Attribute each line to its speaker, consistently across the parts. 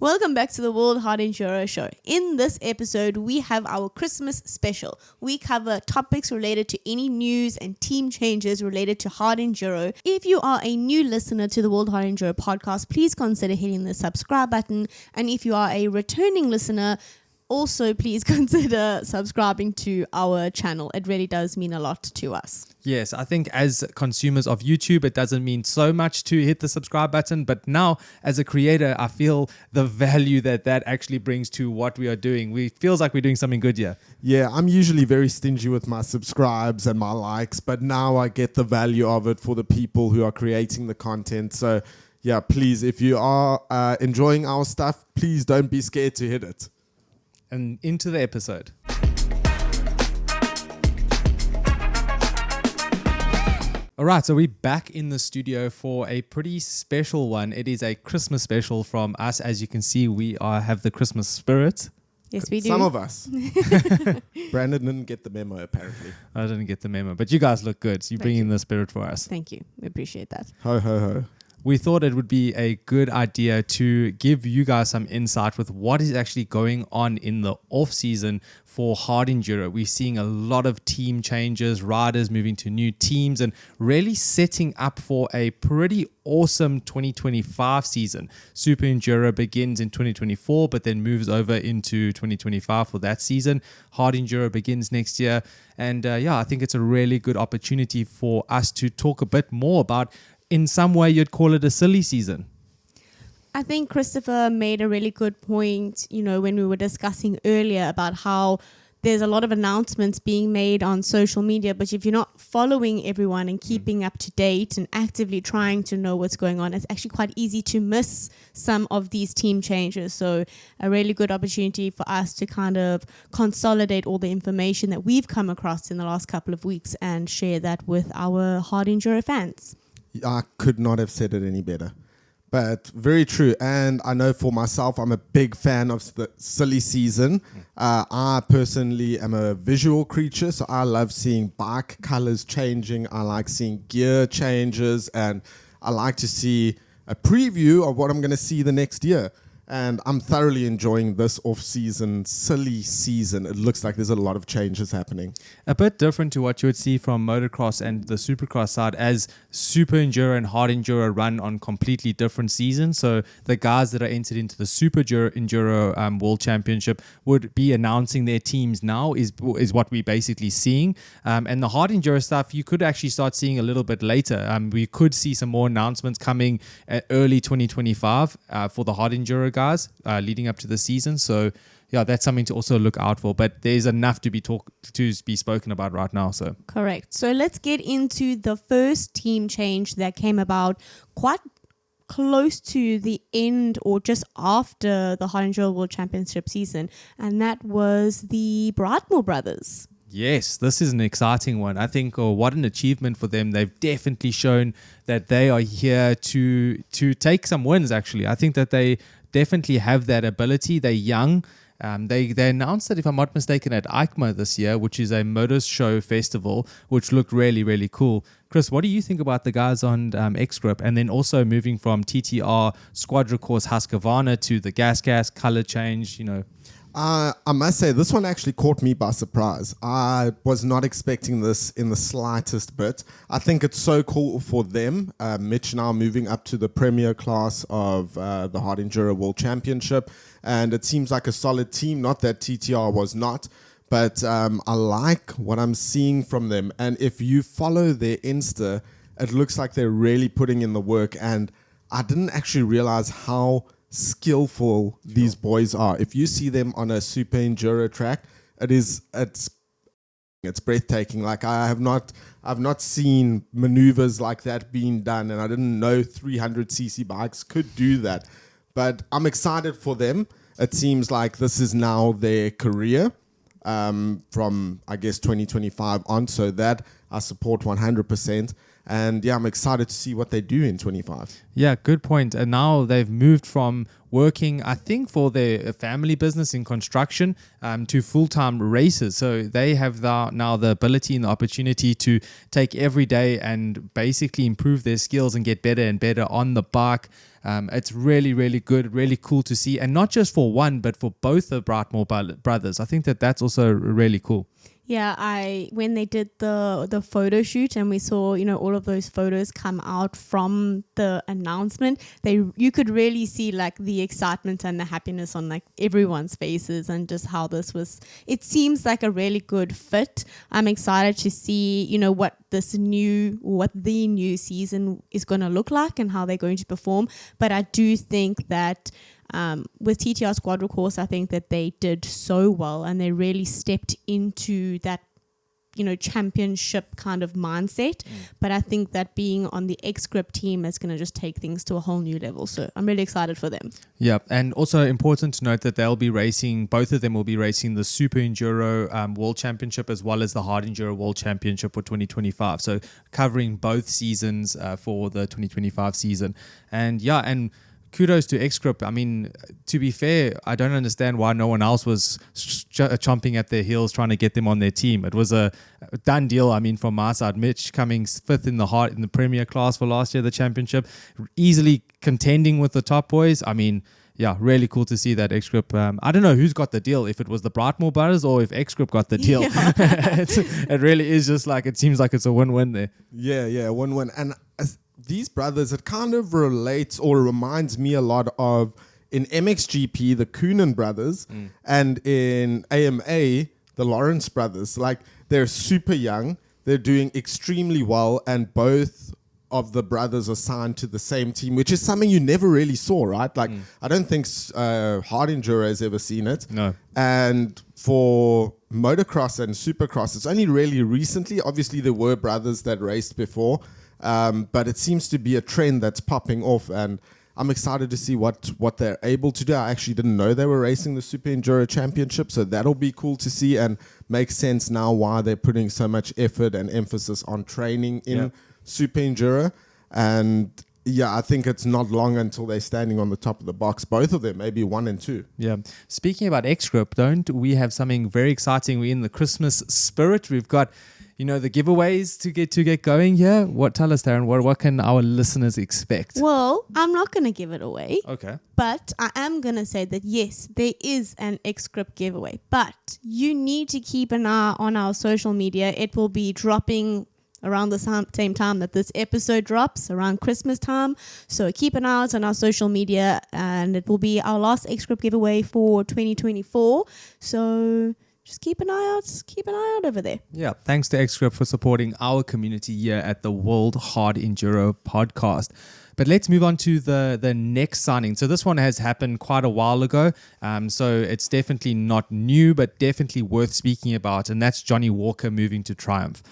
Speaker 1: Welcome back to the World Hard Enduro Show. In this episode, we have our Christmas special. We cover topics related to any news and team changes related to hard enduro. If you are a new listener to the World Hard Enduro podcast, please consider hitting the subscribe button. And if you are a returning listener, also please consider subscribing to our channel. It really does mean a lot to us.
Speaker 2: Yes, I think as consumers of YouTube, it doesn't mean so much to hit the subscribe button. But now, as a creator, I feel the value that actually brings to what we are doing. It feels like we're doing something good here.
Speaker 3: Yeah, I'm usually very stingy with my subscribes and my likes, but now I get the value of it for the people who are creating the content. So, yeah, please, if you are enjoying our stuff, please don't be scared to hit it.
Speaker 2: And into the episode. All right, so we're back in the studio for a pretty special one. It is a Christmas special from us. As you can see, we have the Christmas spirit.
Speaker 1: Yes, we do.
Speaker 3: Some of us. Brandon didn't get the memo, apparently.
Speaker 2: I didn't get the memo, but you guys look good. So you bring in the spirit for us.
Speaker 1: Thank you. We appreciate that.
Speaker 3: Ho, ho, ho.
Speaker 2: We thought it would be a good idea to give you guys some insight with what is actually going on in the off season for hard enduro. We're seeing a lot of team changes, riders moving to new teams, and really setting up for a pretty awesome 2025 season. Super Enduro begins in 2024, but then moves over into 2025 for that season. Hard Enduro begins next year. And I think it's a really good opportunity for us to talk a bit more about, in some way, you'd call it a silly season.
Speaker 1: I think Christopher made a really good point, when we were discussing earlier about how there's a lot of announcements being made on social media, but if you're not following everyone and keeping up to date and actively trying to know what's going on, it's actually quite easy to miss some of these team changes. So a really good opportunity for us to kind of consolidate all the information that we've come across in the last couple of weeks and share that with our hard enduro fans.
Speaker 3: I could not have said it any better. But very true. And I know for myself, I'm a big fan of the silly season. I personally am a visual creature, so I love seeing bike colors changing. I like seeing gear changes, and I like to see a preview of what I'm going to see the next year. And I'm thoroughly enjoying this off-season, silly season. It looks like there's a lot of changes happening.
Speaker 2: A bit different to what you would see from motocross and the supercross side, as super enduro and hard enduro run on completely different seasons. So the guys that are entered into the super enduro world championship would be announcing their teams now is what we're basically seeing. And the hard enduro stuff, you could actually start seeing a little bit later. We could see some more announcements coming at early 2025 for the hard enduro guys leading up to the season. So yeah, that's something to also look out for, but there's enough to be spoken about right now. So
Speaker 1: correct. So let's get into the first team change that came about quite close to the end or just after the Hard Enduro World Championship season, and that was the Brightmore Brothers.
Speaker 2: Yes, this is an exciting one. I think what an achievement for them. They've definitely shown that they are here to take some wins, actually. I think that they definitely have that ability. They're young. They announced that, if I'm not mistaken, at EICMA this year, which is a motor show festival, which looked really, really cool. Chris, what do you think about the guys on X-Grip, and then also moving from TTR Squadra Course Husqvarna to the gas color change,
Speaker 3: I must say, this one actually caught me by surprise. I was not expecting this in the slightest bit. I think it's so cool for them. Mitch now moving up to the premier class of the Hard Enduro World Championship, and it seems like a solid team. Not that TTR was not, but I like what I'm seeing from them. And if you follow their Insta, it looks like they're really putting in the work, and I didn't actually realize how skillful these boys are. If you see them on a super enduro track, it's breathtaking. Like I've not seen maneuvers like that being done, and I didn't know 300cc bikes could do that. But I'm excited for them. It seems like this is now their career from, I guess, 2025 on. So that I support 100%. And yeah, I'm excited to see what they do in 25.
Speaker 2: Yeah, good point. And now they've moved from working, I think, for their family business in construction to full-time races. So they have now the ability and the opportunity to take every day and basically improve their skills and get better and better on the bike. It's really, really good, really cool to see. And not just for one, but for both the Brightmore brothers. I think that's also really cool.
Speaker 1: Yeah, when they did the photo shoot and we saw, all of those photos come out from the announcement, you could really see like the excitement and the happiness on like everyone's faces, and just how it seems like a really good fit. I'm excited to see, what the new season is going to look like and how they're going to perform. But I do think that with TTR Squadron Course, I think that they did so well and they really stepped into that, championship kind of mindset. But I think that being on the X-Grip team is going to just take things to a whole new level. So I'm really excited for them.
Speaker 2: Yeah, and also important to note that both of them will be racing the Super Enduro World Championship as well as the Hard Enduro World Championship for 2025. So covering both seasons for the 2025 season. And yeah, and kudos to X-Grip. I mean, to be fair, I don't understand why no one else was chomping at their heels trying to get them on their team. It was a done deal. I mean, from my side, Mitch coming fifth in the Premier class for last year, the championship, easily contending with the top boys. I mean, yeah, really cool to see that X-Grip. I don't know who's got the deal, if it was the Brightmore brothers or if X-Grip got the deal.
Speaker 1: Yeah.
Speaker 2: It really is just like, it seems like it's a win-win there.
Speaker 3: Yeah, win-win. And these brothers, it kind of relates or reminds me a lot of in MXGP, the Coonan brothers, and in AMA, the Lawrence brothers. Like, they're super young, they're doing extremely well, and both of the brothers are signed to the same team, which is something you never really saw, right? Like, I don't think Hard Enduro has ever seen it.
Speaker 2: No.
Speaker 3: And for motocross and supercross, it's only really recently. Obviously, there were brothers that raced before, but it seems to be a trend that's popping off, and I'm excited to see what they're able to do. I actually didn't know they were racing the Super Enduro Championship, so that'll be cool to see and makes sense now why they're putting so much effort and emphasis on training in Super Enduro. And yeah, I think it's not long until they're standing on the top of the box. Both of them, maybe 1 and 2.
Speaker 2: Yeah. Speaking about X-Grip, don't we have something very exciting? We're in the Christmas spirit. We've got, the giveaways to get going here. Tell us, Darren, what can our listeners expect?
Speaker 1: Well, I'm not going to give it away.
Speaker 2: Okay.
Speaker 1: But I am going to say that, yes, there is an X-Grip giveaway. But you need to keep an eye on our social media. It will be dropping around the same time that this episode drops, around Christmas time. So keep an eye out on our social media, and it will be our last X-Grip giveaway for 2024. So just keep an eye out over there.
Speaker 2: Yeah, thanks to X-Grip for supporting our community here at the World Hard Enduro podcast. But let's move on to the next signing. So this one has happened quite a while ago. So it's definitely not new, but definitely worth speaking about. And that's Jonny Walker moving to Triumph.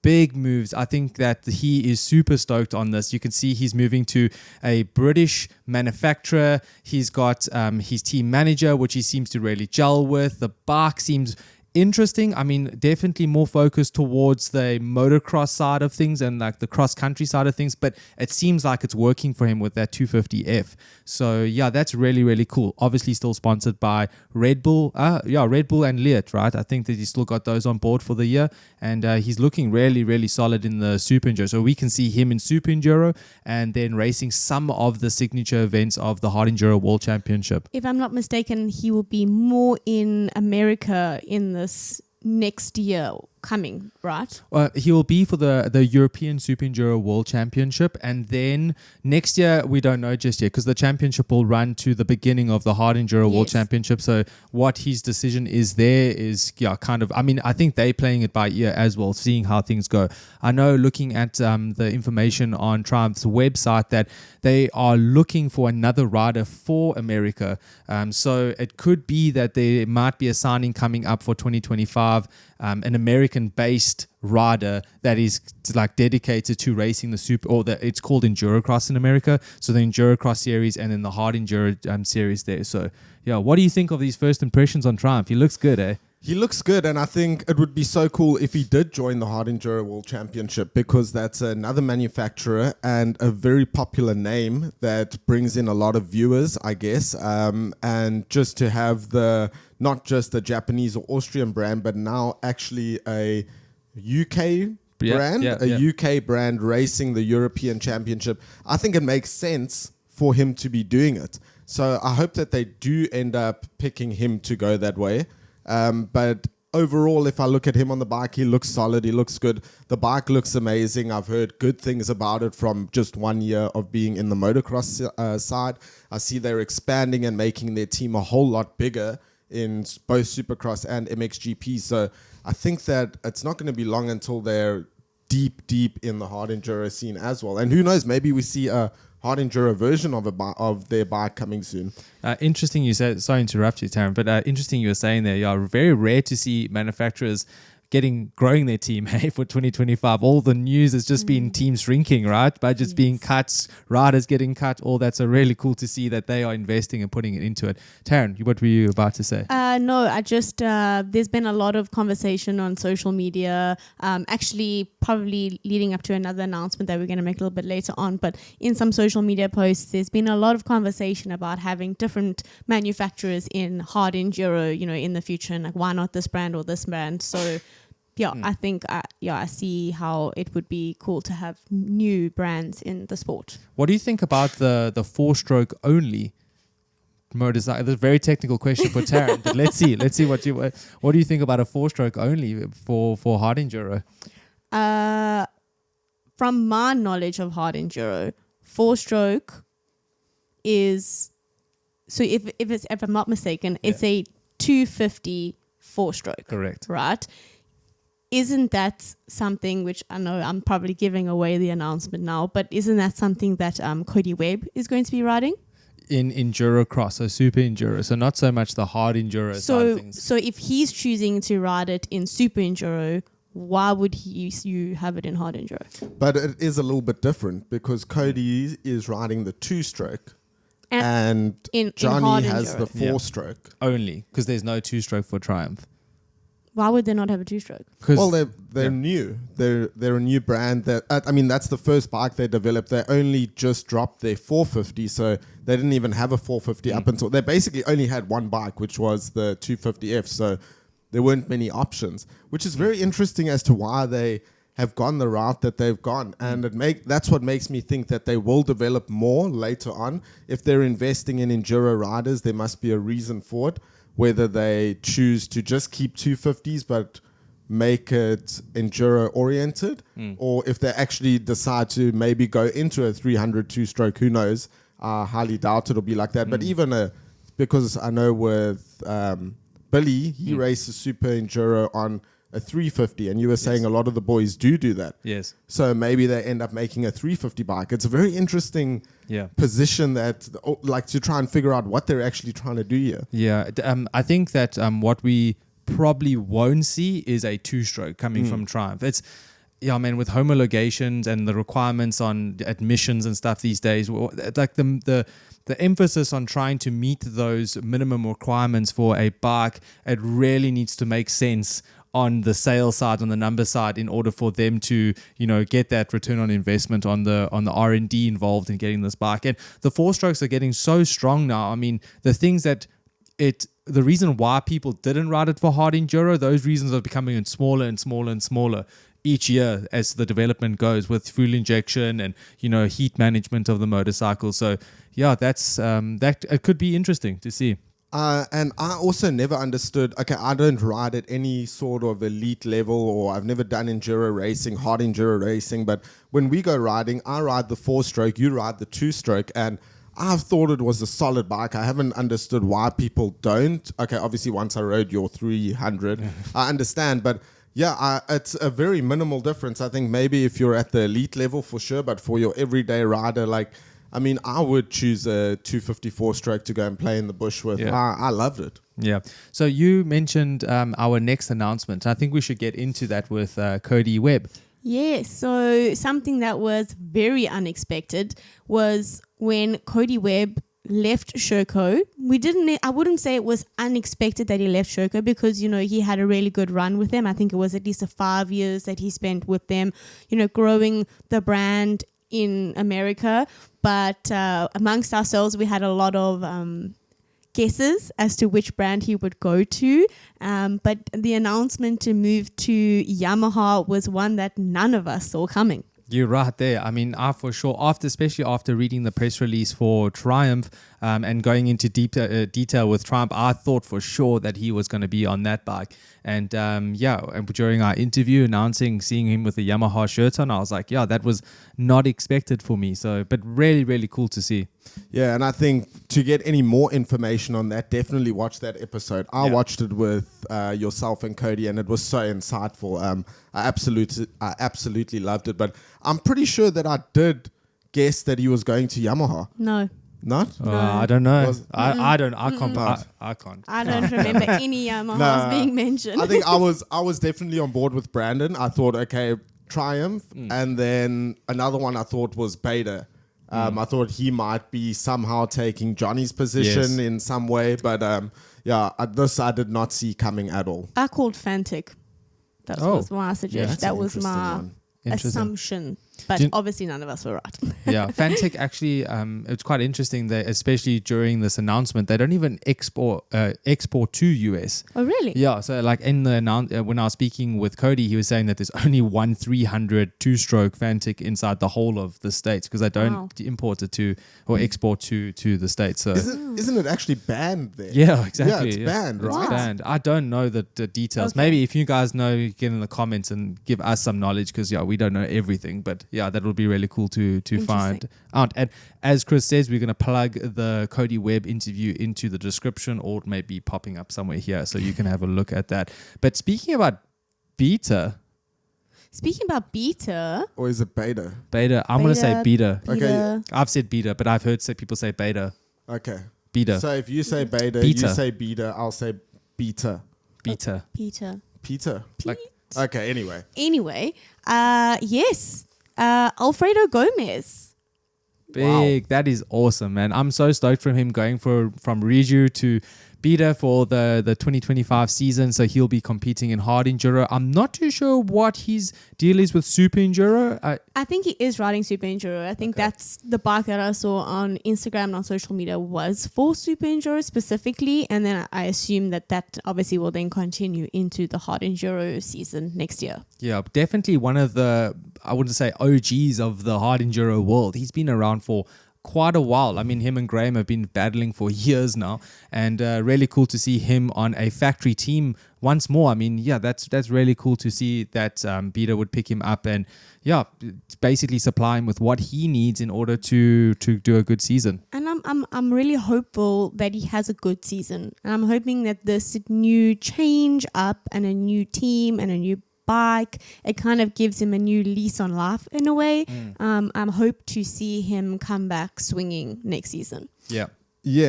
Speaker 2: Big moves. I think that he is super stoked on this. You can see he's moving to a British manufacturer. He's got his team manager, which he seems to really gel with. The bike seems interesting. I mean, definitely more focused towards the motocross side of things and like the cross country side of things, but it seems like it's working for him with that 250F. So yeah, that's really, really cool. Obviously still sponsored by Red Bull. Red Bull and Leat, right? I think that he's still got those on board for the year, and he's looking really, really solid in the Super Enduro. So we can see him in Super Enduro and then racing some of the signature events of the Hard Enduro World Championship.
Speaker 1: If I'm not mistaken, he will be more in America in this next year coming, right?
Speaker 2: He will be for the European Super Enduro World Championship, and then next year we don't know just yet because the championship will run to the beginning of the Hard Enduro World Championship. So what his decision is there is I think they're playing it by ear as well, seeing how things go. I know, looking at the information on Triumph's website, that they are looking for another rider for America. So it could be that there might be a signing coming up for 2025, an American-based rider that is like dedicated to racing the super, or it's called Endurocross in America. So the Endurocross series and then the Hard Enduro series there. So yeah, what do you think of these first impressions on Triumph? He looks good, eh?
Speaker 3: He looks good, and I think it would be so cool if he did join the Hard Enduro World Championship, because that's another manufacturer and a very popular name that brings in a lot of viewers, I guess. And just to have not just the Japanese or Austrian brand, but now actually a UK brand, UK brand racing the European Championship, I think it makes sense for him to be doing it. So I hope that they do end up picking him to go that way. But overall, if I look at him on the bike, he looks solid. He looks good. The bike looks amazing. I've heard good things about it from just 1 year of being in the motocross side. I see they're expanding and making their team a whole lot bigger in both Supercross and MXGP. So I think that it's not going to be long until they're deep in the hard enduro scene as well. And who knows, maybe we see a hard enduro version of their bike coming soon.
Speaker 2: Interesting you said, sorry to interrupt you, Taryn, but interesting you were saying there, very rare to see manufacturers growing their team for 2025. All the news has just been teams shrinking, right? Budgets being cut, riders getting cut, all that. So really cool to see that they are investing and putting it into it. Taryn, what were you about to say?
Speaker 1: No, I just, there's been a lot of conversation on social media, actually probably leading up to another announcement that we're going to make a little bit later on. But in some social media posts, there's been a lot of conversation about having different manufacturers in hard enduro, in the future. And like, why not this brand or this brand? So I think, I see how it would be cool to have new brands in the sport.
Speaker 2: What do you think about the four-stroke only motorcycle? That's a very technical question for Taryn, but let's see what do you think about a four-stroke only for hard enduro?
Speaker 1: From my knowledge of hard enduro, four-stroke is, so if I'm not mistaken, it's a 250 four-stroke.
Speaker 2: Correct.
Speaker 1: Right? Isn't that something which, I know I'm probably giving away the announcement now, but isn't that something that Cody Webb is going to be riding?
Speaker 2: In enduro cross, so super enduro, so not so much the hard enduro side of things.
Speaker 1: So if he's choosing to ride it in super enduro, why would you have it in hard enduro?
Speaker 3: But it is a little bit different because Cody is riding the two-stroke and Jonny has the four-stroke.
Speaker 2: Only, because there's no two-stroke for Triumph.
Speaker 1: Why would they not have a two-stroke?
Speaker 3: Well, they're new. They're a new brand. That's the first bike they developed. They only just dropped their 450, so they didn't even have a 450 up until they basically only had one bike, which was the 250F. So there weren't many options, which is very interesting as to why they have gone the route that they've gone, and that's what makes me think that they will develop more later on. If they're investing in enduro riders, there must be a reason for it. Whether they choose to just keep 250s but make it enduro oriented, or if they actually decide to maybe go into a 300 two-stroke, who knows? I highly doubt it'll be like that. But even because I know with Billy, he races super enduro on a 350, and you were saying a lot of the boys do that.
Speaker 2: Yes.
Speaker 3: So maybe they end up making a 350 bike. It's a very interesting position that, like, to try and figure out what they're actually trying to do here.
Speaker 2: Yeah, I think that what we probably won't see is a two-stroke coming from Triumph. It's, with homologations and the requirements on admissions and stuff these days, like the emphasis on trying to meet those minimum requirements for a bike, it really needs to make sense on the sales side, on the number side, in order for them to, get that return on investment on the R&D involved in getting this bike. And the four strokes are getting so strong now. I mean, the things that the reason why people didn't ride it for hard enduro, those reasons are becoming smaller and smaller and smaller each year as the development goes, with fuel injection and, heat management of the motorcycle. So that's it could be interesting to see.
Speaker 3: And I also never understood, I don't ride at any sort of elite level, or I've never done enduro racing, hard enduro racing, but when we go riding, I ride the four-stroke, you ride the two-stroke, and I've thought it was a solid bike. I haven't understood why people don't. Obviously once I rode your 300, I understand, but it's a very minimal difference. I think maybe if you're at the elite level for sure, but for your everyday rider, I would choose a 254 stroke to go and play in the bush with.
Speaker 2: Yeah.
Speaker 3: I loved it.
Speaker 2: Yeah. So you mentioned our next announcement. I think we should get into that with Cody Webb.
Speaker 1: Yes. So something that was very unexpected was when Cody Webb left Shoko. I wouldn't say it was unexpected that he left Shoko because, he had a really good run with them. I think it was at least 5 years that he spent with them, growing the brand in America. But amongst ourselves, we had a lot of guesses as to which brand he would go to. But the announcement to move to Yamaha was one that none of us saw coming.
Speaker 2: You're right there. I mean, I for sure, especially after reading the press release for Triumph and going into deep detail with Triumph, I thought for sure that he was going to be on that bike. And and during our interview seeing him with the Yamaha shirt on, I was like, yeah, that was not expected for me. So, but really, really cool to see.
Speaker 3: Yeah, and I think to get any more information on that, definitely watch that episode. I watched it with yourself and Cody, and it was so insightful. I absolutely loved it. But I'm pretty sure that I did guess that he was going to Yamaha.
Speaker 1: No.
Speaker 3: Not?
Speaker 1: No.
Speaker 2: I don't know. I can't.
Speaker 1: I don't remember any Yamahas being mentioned.
Speaker 3: I think I was definitely on board with Brandon. I thought, okay, Triumph, and then another one I thought was Beta. I thought he might be somehow taking Johnny's position in some way, but this I did not see coming at all.
Speaker 1: I called Fantic. That was my suggestion. That was my assumption. But obviously none of us were right.
Speaker 2: Yeah, Fantic actually, it's quite interesting that especially during this announcement, they don't even export to US.
Speaker 1: Oh, really?
Speaker 2: Yeah, so like in the when I was speaking with Cody, he was saying that there's only one 300 two-stroke Fantic inside the whole of the States because they don't import it to or export to the States. So
Speaker 3: isn't it actually banned there?
Speaker 2: Yeah, exactly.
Speaker 3: Yeah, it's banned, right?
Speaker 2: It's banned. I don't know the details.
Speaker 1: Okay.
Speaker 2: Maybe if you guys know, get in the comments and give us some knowledge because we don't know everything, but yeah, that would be really cool to find out. And as Chris says, we're going to plug the Cody Webb interview into the description, or it may be popping up somewhere here, so you can have a look at that. But speaking about beta,
Speaker 3: or is it Beta?
Speaker 2: I'm going to say beta.
Speaker 3: Okay,
Speaker 2: I've said beta, but I've heard people say beta.
Speaker 3: Okay,
Speaker 2: Beta.
Speaker 3: So if you say Beta, you say Beta, I'll say Beta.
Speaker 1: Peter.
Speaker 2: Like,
Speaker 3: okay.
Speaker 1: Anyway, yes. Alfredo Gomez.
Speaker 2: Big. Wow. That is awesome, man. I'm so stoked for him going from Riju to Beta for the 2025 season. So he'll be competing in hard enduro. I'm not too sure what his deal is with super enduro.
Speaker 1: I think he is riding super enduro. I think that's the bike that I saw on Instagram and on social media was for super enduro specifically. And then I assume that obviously will then continue into the hard enduro season next year.
Speaker 2: Yeah, definitely one of the, I wouldn't say OGs of the hard enduro world. He's been around for quite a while. I mean, him and Graham have been battling for years now, and really cool to see him on a factory team once more. I mean, yeah, that's really cool to see that Beta would pick him up and basically supply him with what he needs in order to do a good season.
Speaker 1: And I'm really hopeful that he has a good season. And I'm hoping that this new change up and a new team and a new bike, it kind of gives him a new lease on life in a way. I'm hope to see him come back swinging next season.
Speaker 3: Yeah,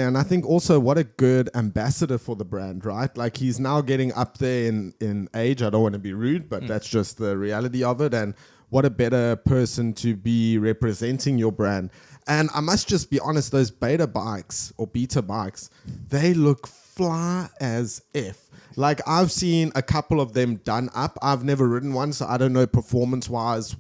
Speaker 3: and I think also what a good ambassador for the brand, right? Like he's now getting up there in age. I don't want to be rude, but that's just the reality of it. And what a better person to be representing your brand. And I must just be honest, those beta bikes or beta bikes, they look fly as F. Like I've seen a couple of them done up. I've never ridden one, so I don't know performance-wise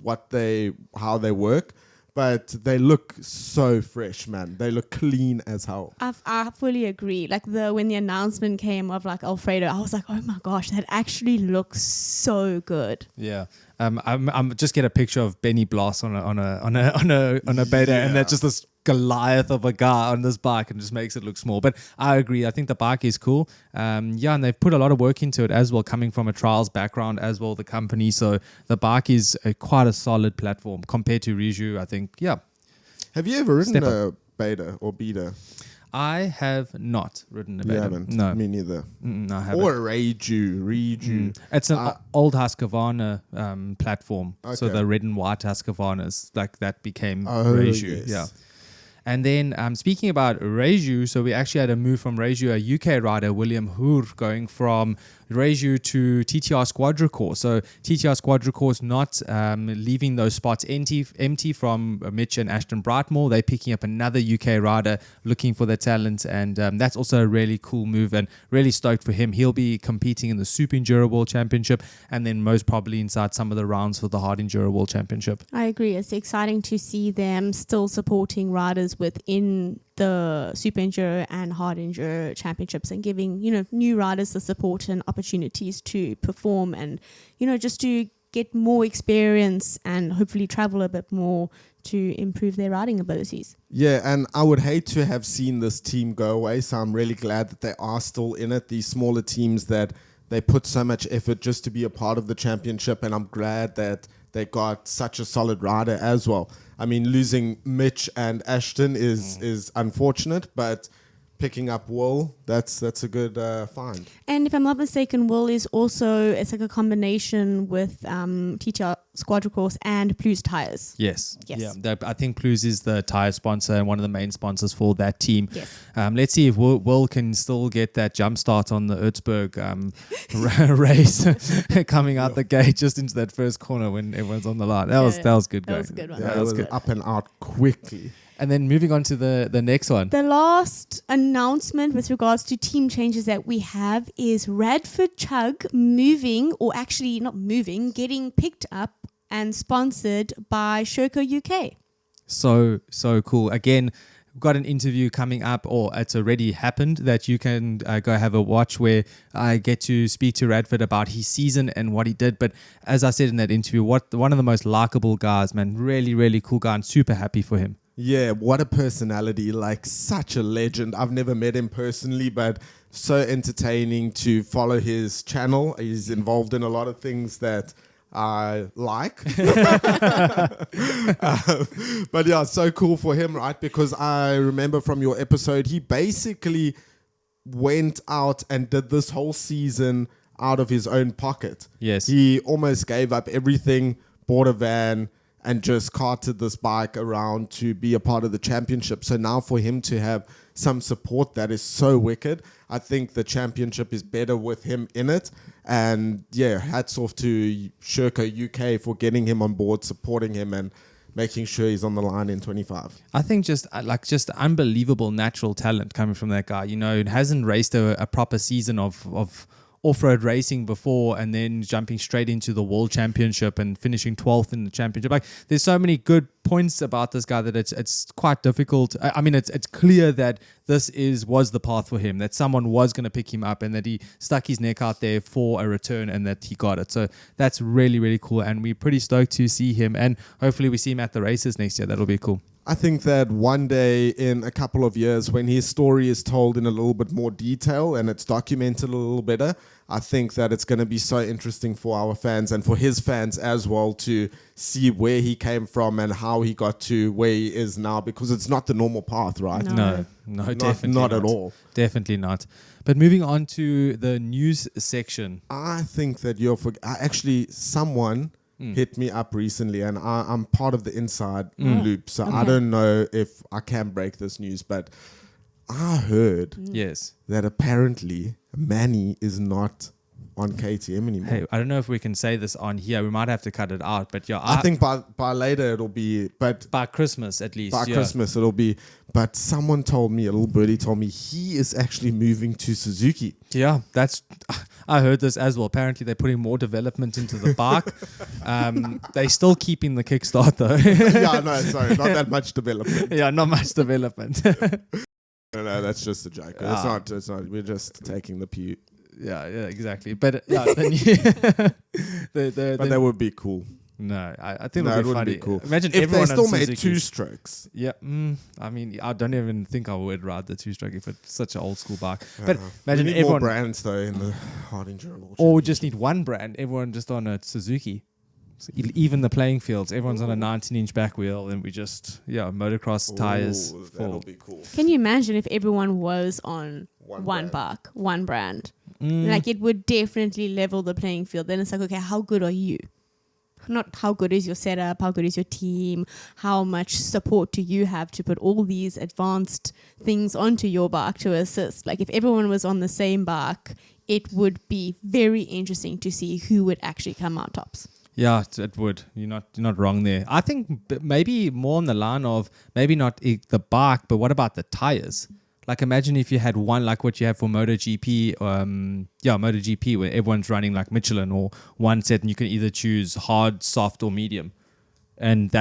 Speaker 3: how they work. But they look so fresh, man. They look clean as hell.
Speaker 1: I fully agree. Like when the announcement came of like Alfredo, I was like, oh my gosh, that actually looks so good.
Speaker 2: Yeah. I'm just get a picture of Benny Bloss on a beta, and that's just this Goliath of a guy on this bike, and just makes it look small. But I agree. I think the bike is cool. And they've put a lot of work into it as well, coming from a trials background as well, the company. So the bike is quite a solid platform compared to Riju, I think. Yeah.
Speaker 3: Have you ever ridden a beta or beta?
Speaker 2: I have not ridden a beta.
Speaker 3: You haven't?
Speaker 2: No.
Speaker 3: Me neither.
Speaker 2: No, I haven't.
Speaker 3: Or a Riju.
Speaker 2: It's an old Husqvarna platform.
Speaker 3: Okay.
Speaker 2: So the red and white Husqvarnas, like that became Riju.
Speaker 3: Yes.
Speaker 2: Yeah. And then speaking about Reju, so we actually had a move from Reju, a UK rider, William Hoare, going from Reju to TTR Quadricore. So TTR Quadricore not leaving those spots empty from Mitch and Ashton Brightmore. They're picking up another UK rider looking for their talent, and that's also a really cool move and really stoked for him. He'll be competing in the Super Enduro World Championship and then most probably inside some of the rounds for the Hard Enduro World Championship.
Speaker 1: I agree. It's exciting to see them still supporting riders within the Super Enduro and Hard Enduro championships and giving, new riders the support and opportunities to perform and, just to get more experience and hopefully travel a bit more to improve their riding abilities.
Speaker 3: Yeah, and I would hate to have seen this team go away, so I'm really glad that they are still in it. These smaller teams that they put so much effort just to be a part of the championship, and I'm glad that they got such a solid rider as well. I mean, losing Mitch and Ashton is unfortunate, but picking up Will, that's a good find.
Speaker 1: And if I'm not mistaken, Will is also, it's like a combination with TTR Quadricourse and Plus Tires.
Speaker 2: Yes.
Speaker 1: Yes.
Speaker 2: Yeah. I think Plus is the tire sponsor and one of the main sponsors for that team.
Speaker 1: Yes.
Speaker 2: Let's see if Will can still get that jump start on the Erzberg race coming out the gate just into that first corner when everyone's on the line. That was good.
Speaker 1: That was a good one.
Speaker 3: Yeah, it was up and out quickly.
Speaker 2: And then moving on to the next one.
Speaker 1: The last announcement with regards to team changes that we have is Radford Chugg moving, or actually not moving, getting picked up and sponsored by Sherco UK.
Speaker 2: So cool. Again, we've got an interview coming up, or it's already happened, that you can go have a watch where I get to speak to Radford about his season and what he did. But as I said in that interview, one of the most likable guys, man. Really, really cool guy and super happy for him.
Speaker 3: Yeah, what a personality, like such a legend. I've never met him personally, but so entertaining to follow his channel. He's involved in a lot of things that I like. But yeah, so cool for him, right? Because I remember from your episode, he basically went out and did this whole season out of his own pocket.
Speaker 2: Yes.
Speaker 3: He almost gave up everything, bought a van, and just carted this bike around to be a part of the championship. So now for him to have some support, that is so wicked. I think the championship is better with him in it. And yeah, hats off to Sherco UK for getting him on board, supporting him and making sure he's on the line in 25.
Speaker 2: I think just unbelievable natural talent coming from that guy. It hasn't raced a proper season of off-road racing before, and then jumping straight into the world championship and finishing 12th in the championship. Like, there's so many good points about this guy that it's quite difficult. I mean, it's clear that this was the path for him, that someone was going to pick him up and that he stuck his neck out there for a return and that he got it. So that's really, really cool, and we're pretty stoked to see him, and hopefully we see him at the races next year. That'll be cool.
Speaker 3: I think that one day in a couple of years, when his story is told in a little bit more detail and it's documented a little better, I think that it's going to be so interesting for our fans and for his fans as well to see where he came from and how he got to where he is now, because it's not the normal path, right?
Speaker 2: No, definitely
Speaker 3: not at all.
Speaker 2: Definitely not. But moving on to the news section.
Speaker 3: I think that someone hit me up recently, and I'm part of the inside loop, so I don't know if I can break this news, but I heard
Speaker 2: Yes.
Speaker 3: that apparently Manny is not on KTM anymore.
Speaker 2: Hey, I don't know if we can say this on here. We might have to cut it out. But yeah,
Speaker 3: I think by later it'll be, but
Speaker 2: by Christmas at least.
Speaker 3: by Christmas it'll be. But someone told me, a little birdie told me, he is actually moving to Suzuki.
Speaker 2: Yeah, I heard this as well. Apparently they're putting more development into the bike. They're still keeping the kickstart though.
Speaker 3: Yeah, no, sorry, not that much development.
Speaker 2: Yeah, not much development.
Speaker 3: No, that's just a joke. It's not. We're just taking the pew.
Speaker 2: Yeah, exactly. But yeah,
Speaker 3: But that would be cool.
Speaker 2: No, I think
Speaker 3: No,
Speaker 2: it
Speaker 3: it
Speaker 2: would
Speaker 3: wouldn't
Speaker 2: be
Speaker 3: be cool.
Speaker 2: Imagine
Speaker 3: If
Speaker 2: everyone
Speaker 3: they still
Speaker 2: on
Speaker 3: made
Speaker 2: Suzuki's.
Speaker 3: 2 strokes.
Speaker 2: Yeah, I mean, I don't even think I would ride the 2-stroke if it's such an old school bike. But imagine
Speaker 3: we need
Speaker 2: everyone,
Speaker 3: more brands though in the hard enduro.
Speaker 2: or we just need one brand. Everyone just on a Suzuki. So even the playing fields, everyone's on a 19-inch back wheel, and we just motocross tires.
Speaker 3: That'll be cool.
Speaker 1: Can you imagine if everyone was on one bike, one brand? Like, it would definitely level the playing field. Then it's like, okay, how good are you? not how good is your setup, how good is your team, how much support do you have to put all these advanced things onto your bike to assist. Like if everyone was on the same bike, it would be very interesting to see who would actually come out tops.
Speaker 2: Yeah, it would. You're not wrong there. I think maybe more on the line of maybe not the bike, but what about the tires? Like imagine if you had one like what you have for MotoGP, MotoGP where everyone's running like Michelin or one set, and you can either choose hard, soft, or medium, and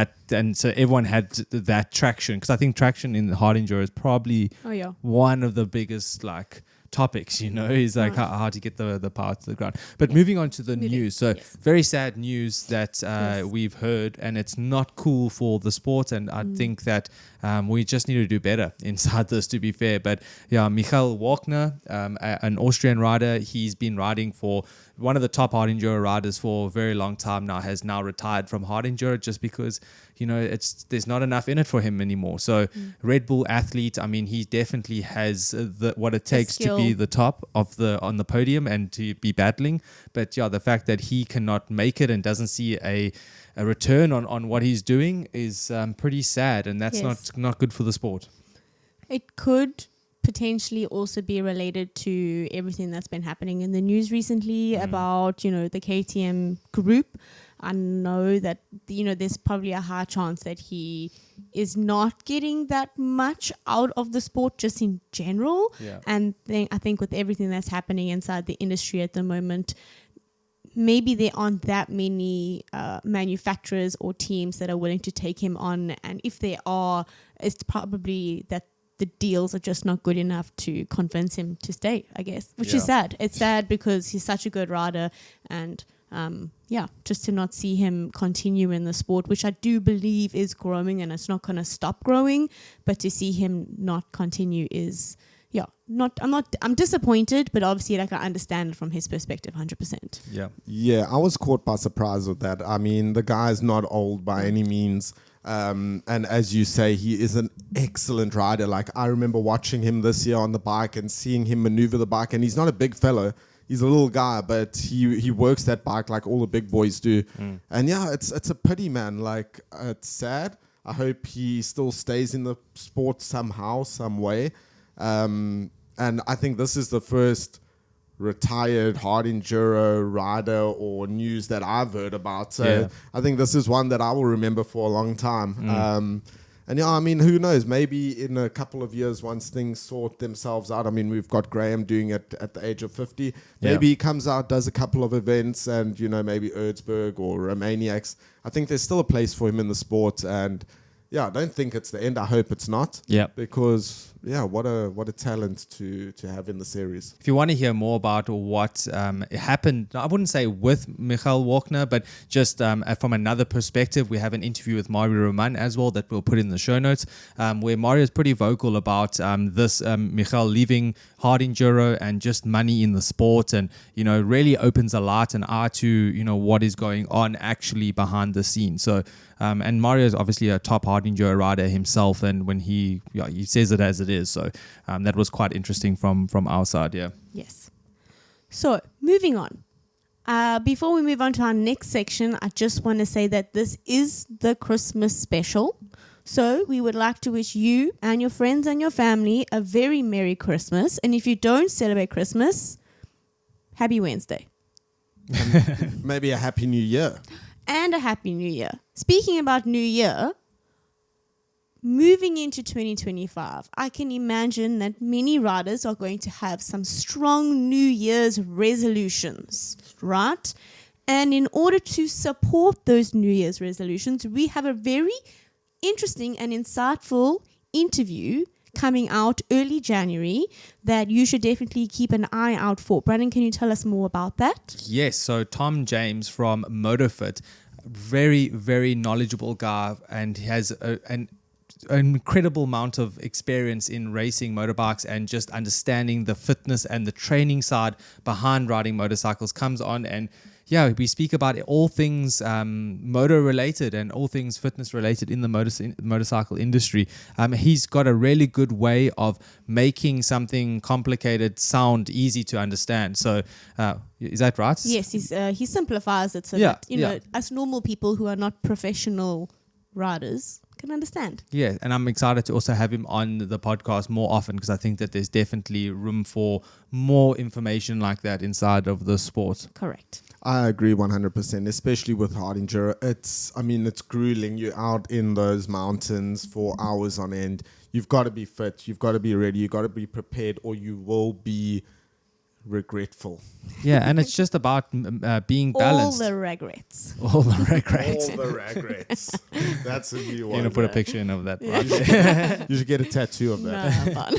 Speaker 2: so everyone had that traction, because I think traction in the hard enduro is probably one of the biggest like topics, is like how to get the power to the ground. But moving on to the news, so very sad news that we've heard, and it's not cool for the sport, and I think that we just need to do better inside this, to be fair. But Michael Walkner, an Austrian rider, he's been riding for one of the top hard enduro riders for a very long time now, has now retired from hard enduro just because there's not enough in it for him anymore. So Red Bull athlete, I mean, he definitely has what it takes to be the top on the podium and to be battling. But the fact that he cannot make it and doesn't see a return on what he's doing is pretty sad, and that's not good for the sport.
Speaker 1: It could potentially also be related to everything that's been happening in the news recently about the KTM group. I know that there's probably a high chance that he is not getting that much out of the sport just in general. And then I think with everything that's happening inside the industry at the moment, maybe there aren't that many manufacturers or teams that are willing to take him on, and if there are, it's probably that the deals are just not good enough to convince him to stay, I guess, which is sad. It's sad because he's such a good rider, and just to not see him continue in the sport, which I do believe is growing and it's not going to stop growing, but to see him not continue is I'm disappointed, but obviously I understand it from his perspective 100%.
Speaker 3: Yeah, I was caught by surprise with that. I mean, the guy's not old by any means. And as you say, he is an excellent rider. Like, I remember watching him this year on the bike and seeing him maneuver the bike. And he's not a big fellow. He's a little guy, but he works that bike like all the big boys do. And it's a pity, man. Like, it's sad. I hope he still stays in the sport somehow, some way. And I think this is the first retired hard enduro rider or news that I've heard about. So I think this is one that I will remember for a long time. And I mean, who knows? Maybe in a couple of years, once things sort themselves out. I mean, we've got Graham doing it at the age of 50. Maybe he comes out, does a couple of events, and maybe Erzberg or Romaniacs. I think there's still a place for him in the sport, and I don't think it's the end. I hope it's not. Because what a talent to have in the series.
Speaker 2: If you want to hear more about what happened, I wouldn't say with Michael Walkner, but just from another perspective, we have an interview with Mario Roman as well that we'll put in the show notes, where Mario is pretty vocal about this Michael leaving hard enduro and just money in the sport, and really opens a light and eye to what is going on actually behind the scenes. So and Mario is obviously a top hard enduro rider himself, and when he says it as it is. So that was quite interesting from our side.
Speaker 1: Yes. So moving on. Before we move on to our next section, I just want to say that this is the Christmas special. So we would like to wish you and your friends and your family a very Merry Christmas. And if you don't celebrate Christmas, Happy Wednesday.
Speaker 3: Maybe a Happy New Year.
Speaker 1: And a Happy New Year. Speaking about New Year, moving into 2025, I can imagine that many riders are going to have some strong New Year's resolutions, right? And in order to support those New Year's resolutions, we have a very interesting and insightful interview coming out early January that you should definitely keep an eye out for. Brandon, can you tell us more about that?
Speaker 2: Yes, so Tom James from MotoFit, very, very knowledgeable guy, and he has an incredible amount of experience in racing motorbikes and just understanding the fitness and the training side behind riding motorcycles. Comes on and we speak about all things motor related and all things fitness related in the motorcycle industry. He's got a really good way of making something complicated sound easy to understand. So is that right?
Speaker 1: Yes, he simplifies it so
Speaker 2: Yeah,
Speaker 1: that, you know, us normal people who are not professional riders can understand.
Speaker 2: Yeah, and I'm excited to also have him on the podcast more often because I think that there's definitely room for more information like that inside of the sport.
Speaker 1: Correct.
Speaker 3: I agree 100%, especially with hard enduro. It's grueling. You're out in those mountains for hours on end. You've got to be fit. You've got to be ready. You've got to be prepared, or you will be regretful.
Speaker 2: Yeah, and it's just about being balanced.
Speaker 1: All the regrets.
Speaker 2: All the regrets.
Speaker 3: All the regrets. That's a new
Speaker 2: You're
Speaker 3: one.
Speaker 2: going to put a picture in of that. Right?
Speaker 3: You should get a tattoo of that.
Speaker 1: No, fun.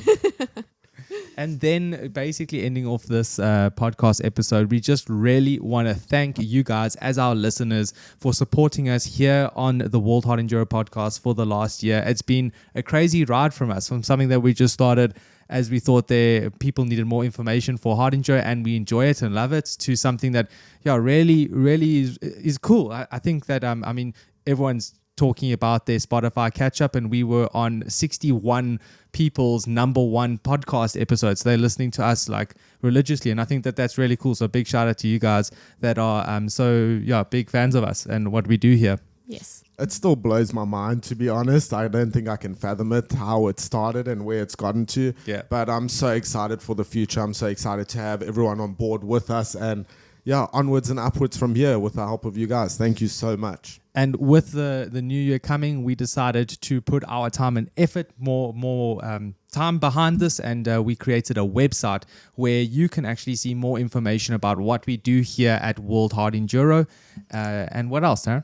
Speaker 2: And then basically ending off this podcast episode, we just really want to thank you guys as our listeners for supporting us here on the World Hard Enduro podcast for the last year. It's been a crazy ride from us, from something that we just started as we thought people needed more information for hard enduro and we enjoy it and love it, to something that really is cool. I think that everyone's talking about their Spotify catch up, and we were on 61 people's number one podcast episodes. They're listening to us like religiously, and I think that that's really cool. So big shout out to you guys that are big fans of us and what we do here.
Speaker 1: Yes.
Speaker 3: It still blows my mind, to be honest. I don't think I can fathom it, how it started and where it's gotten to.
Speaker 2: Yeah.
Speaker 3: But I'm so excited for the future. I'm so excited to have everyone on board with us, and onwards and upwards from here with the help of you guys. Thank you so much.
Speaker 2: And with the new year coming, we decided to put our time and effort, more time behind this, and we created a website where you can actually see more information about what we do here at World Hard Enduro. And what else, Tara?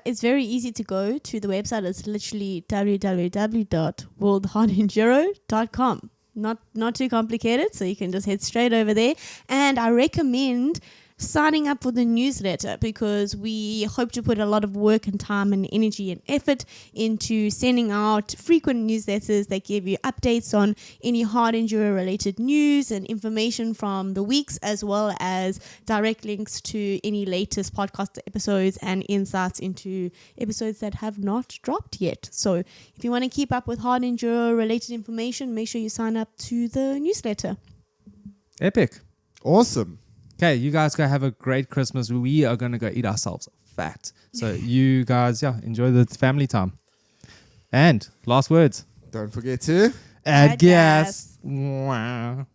Speaker 1: It's very easy to go to the website. It's literally www.worldhardenduro.com. Not too complicated, so you can just head straight over there. And I recommend signing up for the newsletter, because we hope to put a lot of work and time and energy and effort into sending out frequent newsletters that give you updates on any hard enduro related news and information from the weeks, as well as direct links to any latest podcast episodes and insights into episodes that have not dropped yet. So if you want to keep up with hard enduro related information, make sure you sign up to the newsletter.
Speaker 2: Epic.
Speaker 3: Awesome.
Speaker 2: Okay, you guys go have a great Christmas. We are going to go eat ourselves fat. So you guys, enjoy the family time. And last words.
Speaker 3: Don't forget to
Speaker 2: Add gas.
Speaker 1: gas.
Speaker 2: Wow.